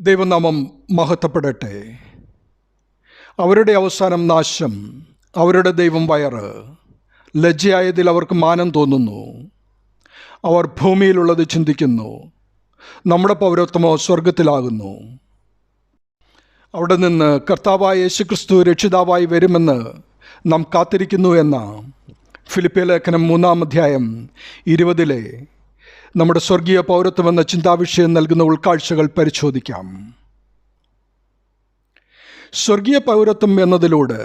ദൈവനാമം മഹത്വപ്പെടട്ടെ. അവരുടെ അവസാനം നാശം, അവരുടെ ദൈവം വയറ്. ലജ്ജയായതിൽ അവർക്ക് മാനം തോന്നുന്നു. അവർ ഭൂമിയിലുള്ളത് ചിന്തിക്കുന്നു. നമ്മുടെ പൗരത്വമോ സ്വർഗത്തിലാകുന്നു. അവിടെ നിന്ന് കർത്താവായ യേശുക്രിസ്തു രക്ഷിതാവായി വരുമെന്ന് നാം കാത്തിരിക്കുന്നു എന്ന ഫിലിപ്പിയ ലേഖനം 3-20 നമ്മുടെ സ്വർഗീയ പൗരത്വം എന്ന ചിന്താവിഷയം നൽകുന്ന ഉൾക്കാഴ്ചകൾ പരിശോധിക്കാം. സ്വർഗീയ പൗരത്വം എന്നതിലൂടെ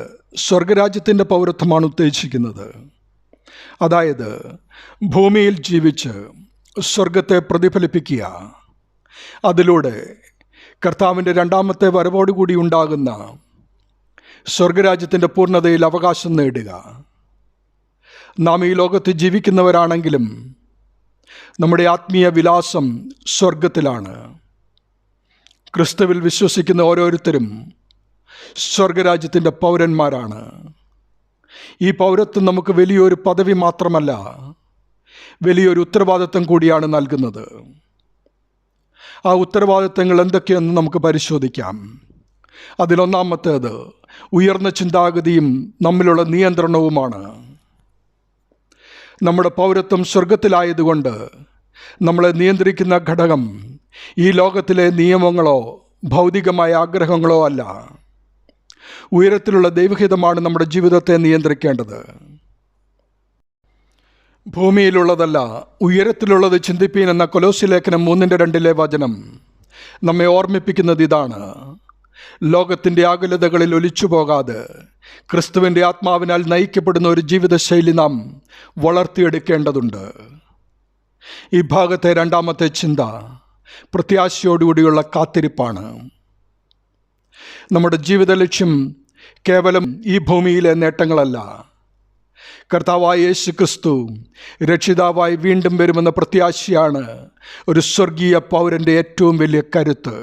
സ്വർഗരാജ്യത്തിൻ്റെ പൗരത്വമാണ് ഉദ്ദേശിക്കുന്നത്. അതായത് ഭൂമിയിൽ ജീവിച്ച് സ്വർഗത്തെ പ്രതിഫലിപ്പിക്കുക. അതിലൂടെ കർത്താവിൻ്റെ രണ്ടാമത്തെ വരവോടുകൂടി ഉണ്ടാകുന്ന സ്വർഗരാജ്യത്തിൻ്റെ പൂർണ്ണതയിൽ അവകാശം നേടുക. നാം ഈ ലോകത്ത് ജീവിക്കുന്നവരാണെങ്കിലും നമ്മുടെ ആത്മീയ വിലാസം സ്വർഗത്തിലാണ്. ക്രിസ്തുവിൽ വിശ്വസിക്കുന്ന ഓരോരുത്തരും സ്വർഗരാജ്യത്തിൻ്റെ പൗരന്മാരാണ്. ഈ പൗരത്വം നമുക്ക് വലിയൊരു പദവി മാത്രമല്ല, വലിയൊരു ഉത്തരവാദിത്വം കൂടിയാണ് നൽകുന്നത്. ആ ഉത്തരവാദിത്തങ്ങൾ എന്തൊക്കെയെന്ന് നമുക്ക് പരിശോധിക്കാം. അതിലൊന്നാമത്തേത് ഉയർന്ന ചിന്താഗതിയും നമ്മിലുള്ള നിയന്ത്രണവുമാണ്. നമ്മുടെ പൗരത്വം സ്വർഗത്തിലായതുകൊണ്ട് നമ്മളെ നിയന്ത്രിക്കുന്ന ഘടകം ഈ ലോകത്തിലെ നിയമങ്ങളോ ഭൗതികമായ ആഗ്രഹങ്ങളോ അല്ല. ഉയരത്തിലുള്ള ദൈവഹിതമാണ് നമ്മുടെ ജീവിതത്തെ നിയന്ത്രിക്കേണ്ടത്. ഭൂമിയിലുള്ളതല്ല, ഉയരത്തിലുള്ളത് ചിന്തിപ്പീൻ എന്ന കൊലോസ്യ ലേഖനം 3:2 വചനം നമ്മെ ഓർമ്മിപ്പിക്കുന്നത് ഇതാണ്. ലോകത്തിൻ്റെ ആകുലതകളിൽ ഒലിച്ചു പോകാതെ ക്രിസ്തുവിൻ്റെ ആത്മാവിനാൽ നയിക്കപ്പെടുന്ന ഒരു ജീവിതശൈലി നാം വളർത്തിയെടുക്കേണ്ടതുണ്ട്. ഈ ഭാഗത്തെ രണ്ടാമത്തെ ചിന്ത പ്രത്യാശയോടുകൂടിയുള്ള കാത്തിരിപ്പാണ്. നമ്മുടെ ജീവിത ലക്ഷ്യം കേവലം ഈ ഭൂമിയിലെ നേട്ടങ്ങളല്ല. കർത്താവായ യേശുക്രിസ്തു രക്ഷിതാവായി വീണ്ടും വരുമെന്ന പ്രത്യാശയാണ് ഒരു സ്വർഗീയ പൗരൻ്റെ ഏറ്റവും വലിയ കരുത്ത്.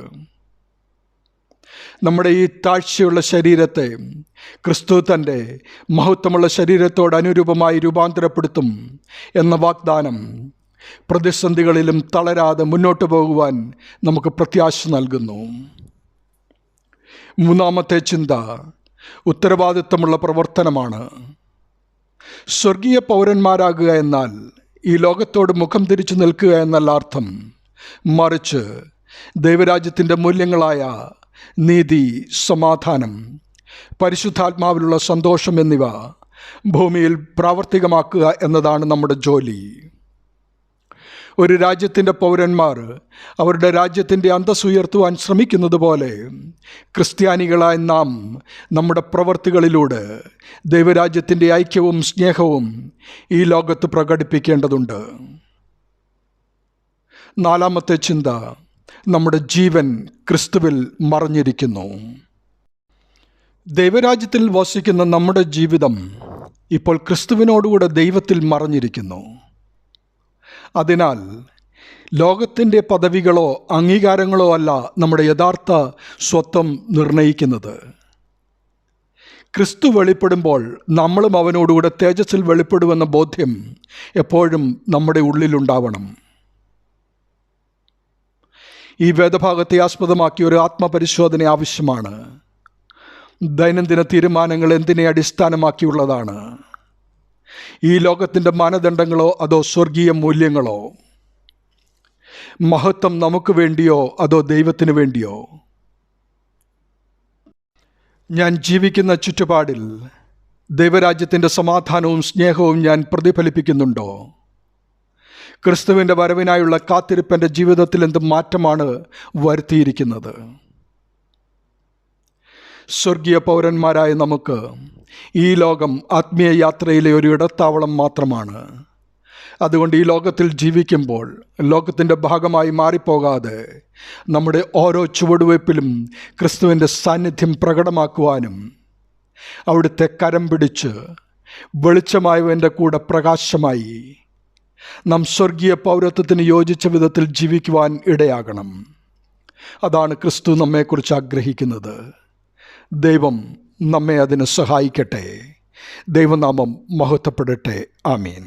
നമ്മുടെ ഈ താഴ്ചയുള്ള ശരീരത്തെ ക്രിസ്തു തൻ്റെ മഹത്വമുള്ള ശരീരത്തോട് അനുരൂപമായി രൂപാന്തരപ്പെടുത്തും എന്ന വാഗ്ദാനം പ്രതിസന്ധികളിലും തളരാതെ മുന്നോട്ട് പോകുവാൻ നമുക്ക് പ്രത്യാശ നൽകുന്നു. മൂന്നാമത്തെ ചിന്ത ഉത്തരവാദിത്തമുള്ള പ്രവർത്തനമാണ്. സ്വർഗീയ പൗരന്മാരാകുക എന്നാൽ ഈ ലോകത്തോട് മുഖം തിരിച്ചു നിൽക്കുക എന്നല്ല അർത്ഥം. മറിച്ച് ദൈവരാജ്യത്തിൻ്റെ മൂല്യങ്ങളായ നീതി, സമാധാനം, പരിശുദ്ധാത്മാവിലുള്ള സന്തോഷം എന്നിവ ഭൂമിയിൽ പ്രാവർത്തികമാക്കുക എന്നതാണ് നമ്മുടെ ജോലി. ഒരു രാജ്യത്തിൻ്റെ പൗരന്മാർ അവരുടെ രാജ്യത്തിൻ്റെ അന്തസ്സ് ഉയർത്തുവാൻ ശ്രമിക്കുന്നത് പോലെ ക്രിസ്ത്യാനികളായ നാം നമ്മുടെ പ്രവൃത്തികളിലൂടെ ദൈവരാജ്യത്തിൻ്റെ ഐക്യവും സ്നേഹവും ഈ ലോകത്ത് പ്രകടിപ്പിക്കേണ്ടതുണ്ട്. നാലാമത്തെ ചിന്ത നമ്മുടെ ജീവൻ ക്രിസ്തുവിൽ മറഞ്ഞിരിക്കുന്നു. ദൈവരാജ്യത്തിൽ വസിക്കുന്ന നമ്മുടെ ജീവിതം ഇപ്പോൾ ക്രിസ്തുവിനോടുകൂടെ ദൈവത്തിൽ മറഞ്ഞിരിക്കുന്നു. അതിനാൽ ലോകത്തിൻ്റെ പദവികളോ അംഗീകാരങ്ങളോ അല്ല നമ്മുടെ യഥാർത്ഥ സ്വത്വം നിർണയിക്കുന്നത്. ക്രിസ്തു വെളിപ്പെടുമ്പോൾ നമ്മളും അവനോടുകൂടെ തേജസ്സിൽ വെളിപ്പെടുമെന്ന ബോധ്യം എപ്പോഴും നമ്മുടെ ഉള്ളിലുണ്ടാവണം. ഈ വേദഭാഗത്തെ ആസ്പദമാക്കി ഒരു ആത്മപരിശോധന ആവശ്യമാണ്. ദൈനംദിന തീരുമാനങ്ങൾ എന്തിനെ അടിസ്ഥാനമാക്കിയുള്ളതാണ്? ഈ ലോകത്തിൻ്റെ മാനദണ്ഡങ്ങളോ അതോ സ്വർഗീയ മൂല്യങ്ങളോ? മഹത്വം നമുക്ക് വേണ്ടിയോ അതോ ദൈവത്തിന് വേണ്ടിയോ? ഞാൻ ജീവിക്കുന്ന ചുറ്റുപാടിൽ ദൈവരാജ്യത്തിൻ്റെ സമാധാനവും സ്നേഹവും ഞാൻ പ്രതിഫലിപ്പിക്കുന്നുണ്ടോ? ക്രിസ്തുവിൻ്റെ വരവിനായുള്ള കാത്തിരിപ്പ് എൻ്റെ ജീവിതത്തിൽ എന്ത് മാറ്റമാണ് വരുത്തിയിരിക്കുന്നത്? സ്വർഗീയ പൗരന്മാരായ നമുക്ക് ഈ ലോകം ആത്മീയ യാത്രയിലെ ഒരു ഇടത്താവളം മാത്രമാണ്. അതുകൊണ്ട് ഈ ലോകത്തിൽ ജീവിക്കുമ്പോൾ ലോകത്തിൻ്റെ ഭാഗമായി മാറിപ്പോകാതെ നമ്മുടെ ഓരോ ചുവടുവയ്പ്പിലും ക്രിസ്തുവിൻ്റെ സാന്നിധ്യം പ്രകടമാക്കുവാനും അവിടുത്തെ കരം പിടിച്ച് വെളിച്ചമായവൻ്റെ കൂടെ പ്രകാശമായി നാം സ്വർഗീയ പൗരത്വത്തിന് യോജിച്ച വിധത്തിൽ ജീവിക്കുവാൻ ഇടയാകണം. അതാണ് ക്രിസ്തു നമ്മെക്കുറിച്ച് ആഗ്രഹിക്കുന്നത്. ദൈവം നമ്മെ അതിന് സഹായിക്കട്ടെ. ദൈവനാമം മഹത്വപ്പെടട്ടെ. ആമീൻ.